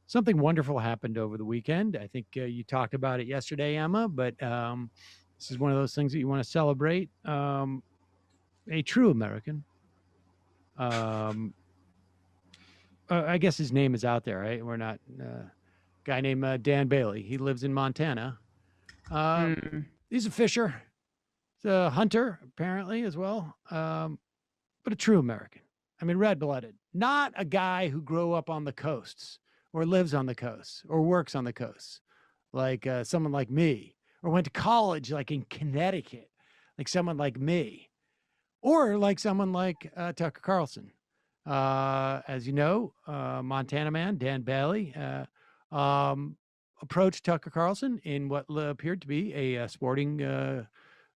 Something wonderful happened over the weekend. I think you talked about it yesterday, Emma, but this is one of those things that you want to celebrate. A true American. Um, I guess his name is out there, right? We're not guy named Dan Bailey. He lives in Montana. He's a fisher. He's a hunter, apparently, as well. But a true American. I mean, red-blooded. Not a guy who grew up on the coasts or lives on the coasts or works on the coasts, like someone like me, or went to college like in Connecticut, like someone like me, or like someone like Tucker Carlson. As you know, Montana man Dan Bailey approached Tucker Carlson in what appeared to be a sporting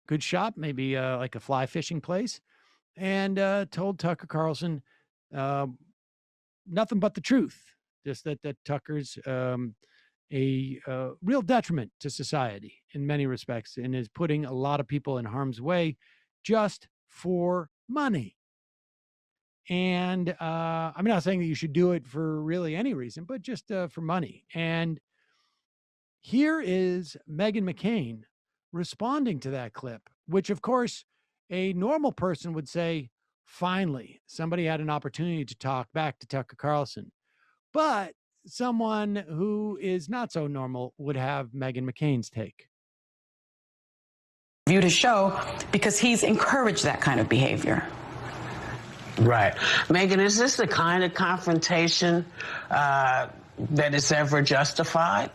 goods shop, maybe like a fly fishing place, and told Tucker Carlson nothing but the truth, just that Tucker's a real detriment to society in many respects and is putting a lot of people in harm's way just for money. And I'm not saying that you should do it for really any reason, but just for money. And here is Megan McCain responding to that clip, which, of course, a normal person would say, finally, somebody had an opportunity to talk back to Tucker Carlson. But someone who is not so normal would have Megan McCain's take. View to show because he's encouraged that kind of behavior. Right. Megan, is this the kind of confrontation that is ever justified?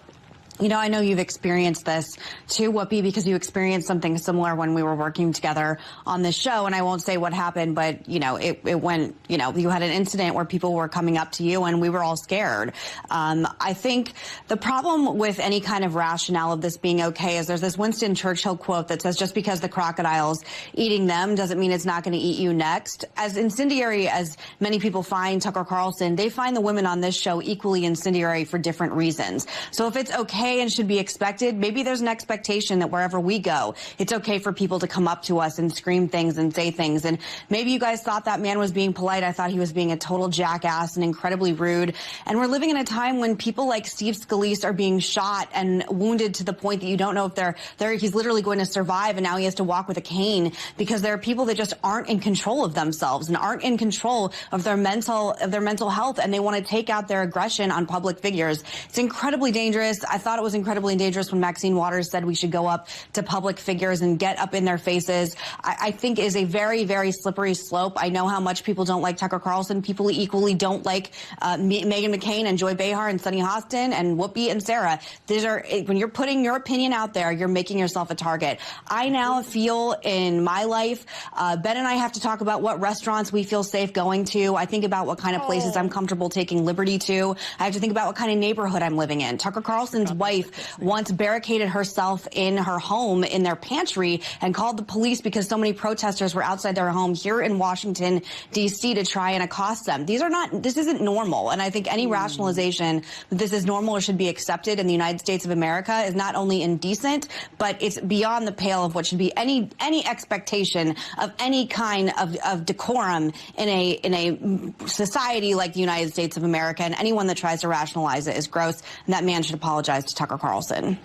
You know, I know you've experienced this too, Whoopi, because you experienced something similar when we were working together on this show. And I won't say what happened, but, you know, it went, you know, you had an incident where people were coming up to you and we were all scared. I think the problem with any kind of rationale of this being okay is there's this Winston Churchill quote that says, just because the crocodile's eating them doesn't mean it's not going to eat you next. As incendiary as many people find Tucker Carlson, they find the women on this show equally incendiary for different reasons. So if it's okay and should be expected, maybe there's an expectation that wherever we go, it's okay for people to come up to us and scream things and say things. And maybe you guys thought that man was being polite. I thought he was being a total jackass and incredibly rude. And we're living in a time when people like Steve Scalise are being shot and wounded to the point that you don't know if he's literally going to survive, and now he has to walk with a cane because there are people that just aren't in control of themselves and aren't in control of their mental health, and they want to take out their aggression on public figures. It's incredibly dangerous. I thought it was incredibly dangerous when Maxine Waters said we should go up to public figures and get up in their faces. I think is a very, very slippery slope. I know how much people don't like Tucker Carlson. People equally don't like Megan McCain and Joy Behar and Sunny Hostin and Whoopi and Sarah. These are, when you're putting your opinion out there, you're making yourself a target. I now feel in my life, Ben and I have to talk about what restaurants we feel safe going to. I think about what kind of places I'm comfortable taking liberty to. I have to think about what kind of neighborhood I'm living in. Tucker Carlson's wife once barricaded herself in her home in their pantry and called the police because so many protesters were outside their home here in Washington, D.C. to try and accost them. This isn't normal. And I think any rationalization that this is normal or should be accepted in the United States of America is not only indecent, but it's beyond the pale of what should be any expectation of any kind of decorum in a society like the United States of America. And anyone that tries to rationalize it is gross. And that man should apologize to Tucker Carlson.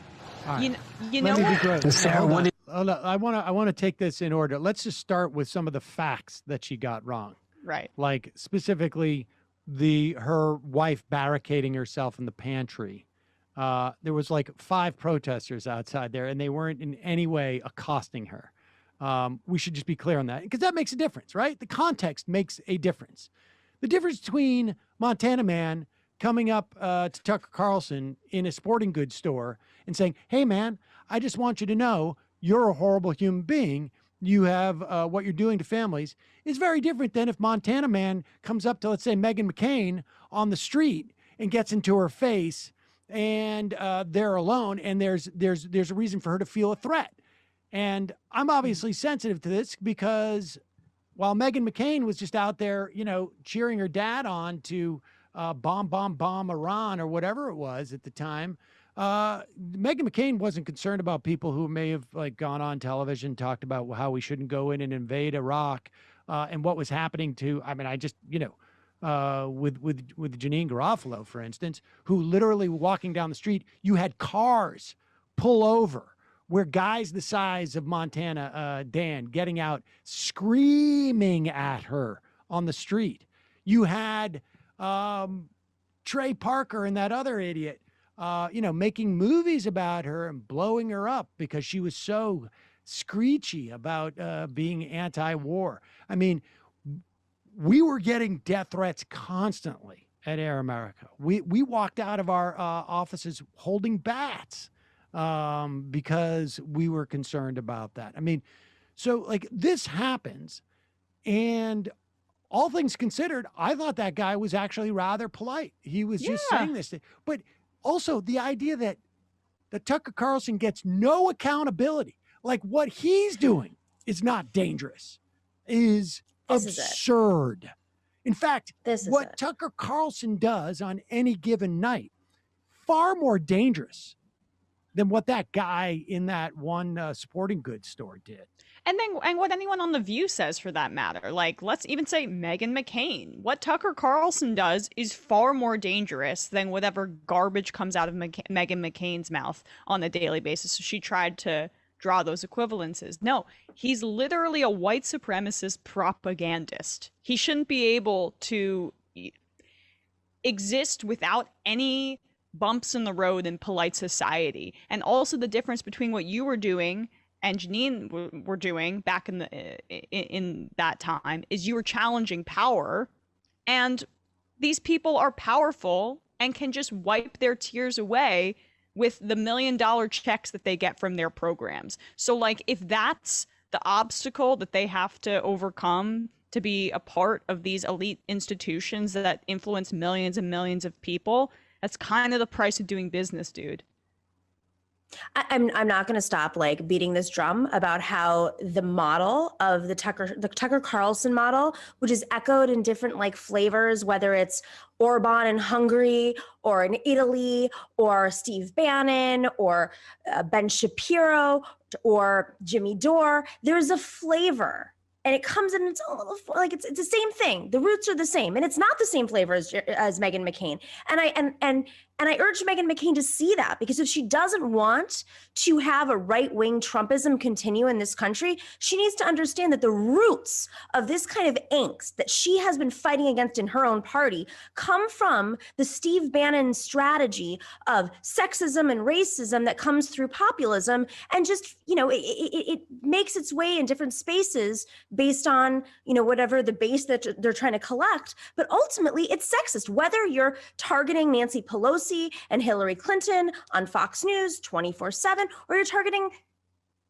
Right. You know what? Sarah, I want to take this in order. Let's just start with some of the facts that she got wrong. Right. Like specifically her wife barricading herself in the pantry. There was like 5 protesters outside there, and they weren't in any way accosting her. We should just be clear on that, because that makes a difference, right? The context makes a difference. The difference between Montana man coming up to Tucker Carlson in a sporting goods store and saying, hey, man, I just want you to know you're a horrible human being. You have what you're doing to families is very different than if Montana man comes up to, let's say, Megan McCain on the street and gets into her face, and they're alone, and there's a reason for her to feel a threat. And I'm obviously sensitive to this because while Megan McCain was just out there, you know, cheering her dad on to bomb Iran or whatever it was at the time, Megan McCain wasn't concerned about people who may have like gone on television, talked about how we shouldn't go in and invade Iraq and what was happening to, I mean, I just, you know, with Janine Garofalo, for instance, who literally walking down the street, you had cars pull over where guys the size of Montana Dan getting out screaming at her on the street. You had Trey Parker and that other idiot, making movies about her and blowing her up because she was so screechy about being anti-war. I mean, we were getting death threats constantly at Air America. We walked out of our offices holding bats because we were concerned about that. I mean, so like this happens, and all things considered, I thought that guy was actually rather polite. He was just saying this, but also the idea that Tucker Carlson gets no accountability, like what he's doing is not dangerous, is absurd. In fact, what Tucker Carlson does on any given night, far more dangerous than what that guy in that one sporting goods store did. And what anyone on The View says, for that matter. Like, let's even say Megan McCain. What Tucker Carlson does is far more dangerous than whatever garbage comes out of Megan McCain's mouth on a daily basis. So she tried to draw those equivalences. No, he's literally a white supremacist propagandist. He shouldn't be able to exist without any bumps in the road in polite society. And also the difference between what you were doing and Janine were doing back in that time is you were challenging power, and these people are powerful and can just wipe their tears away with the $1 million checks that they get from their programs. So like, if that's the obstacle that they have to overcome to be a part of these elite institutions that influence millions and millions of people, that's kind of the price of doing business, dude. I'm not going to stop like beating this drum about how the model of the Tucker Carlson model, which is echoed in different like flavors, whether it's Orban in Hungary or in Italy or Steve Bannon or Ben Shapiro or Jimmy Dore, there's a flavor. And it comes in its own little, like it's the same thing. The roots are the same, and it's not the same flavor as Meghan McCain. And I urge Meghan McCain to see that, because if she doesn't want to have a right-wing Trumpism continue in this country, she needs to understand that the roots of this kind of angst that she has been fighting against in her own party come from the Steve Bannon strategy of sexism and racism that comes through populism, and just, it makes its way in different spaces based on, whatever the base that they're trying to collect. But ultimately, it's sexist, whether you're targeting Nancy Pelosi and Hillary Clinton on Fox News 24/7, or you're targeting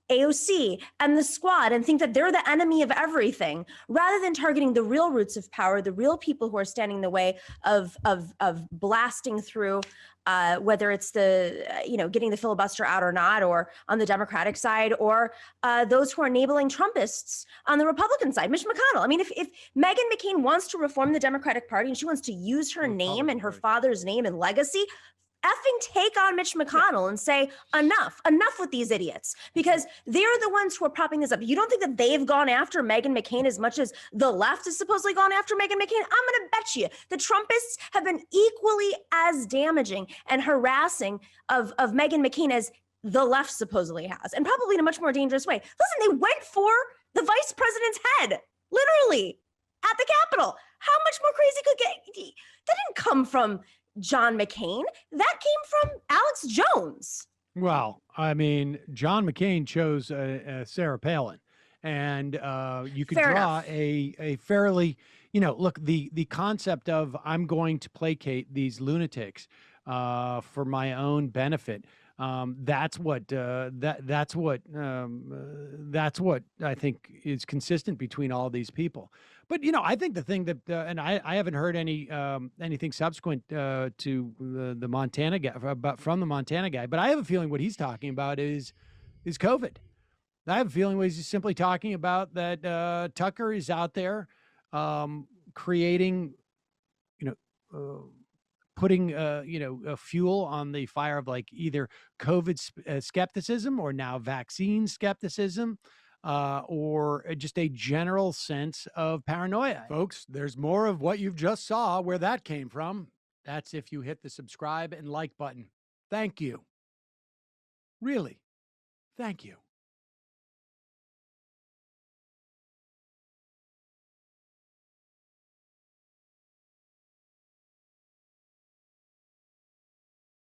AOC and the squad and think that they're the enemy of everything, rather than targeting the real roots of power, the real people who are standing in the way of blasting through, whether it's getting the filibuster out or not, or on the Democratic side, or those who are enabling Trumpists on the Republican side. Mitch McConnell. I mean, if Meghan McCain wants to reform the Democratic Party and she wants to use her name and her father's name and legacy, effing take on Mitch McConnell and say, enough with these idiots, because they're the ones who are propping this up. You don't think that they've gone after Meghan McCain as much as the left has supposedly gone after Meghan McCain? I'm going to bet you the Trumpists have been equally as damaging and harassing of Meghan McCain as the left supposedly has, and probably in a much more dangerous way. Listen, they went for the vice president's head, literally, at the Capitol. How much more crazy could get? That didn't come from John McCain. That came from Alex Jones. Well, I mean, John McCain chose Sarah Palin, and you could Fair draw enough. a fairly, look, the concept of I'm going to placate these lunatics for my own benefit. That's what I think is consistent between all these people. But I think the thing that and I haven't heard anything subsequent to the Montana guy from the Montana guy, but I have a feeling what he's talking about is COVID. I have a feeling what he's simply talking about that Tucker is out there creating, putting fuel on the fire of like either COVID skepticism or now vaccine skepticism. or just a general sense of paranoia. Folks, there's more of what you've just saw where that came from. That's if you hit the subscribe and like button. Thank you. Really, thank you.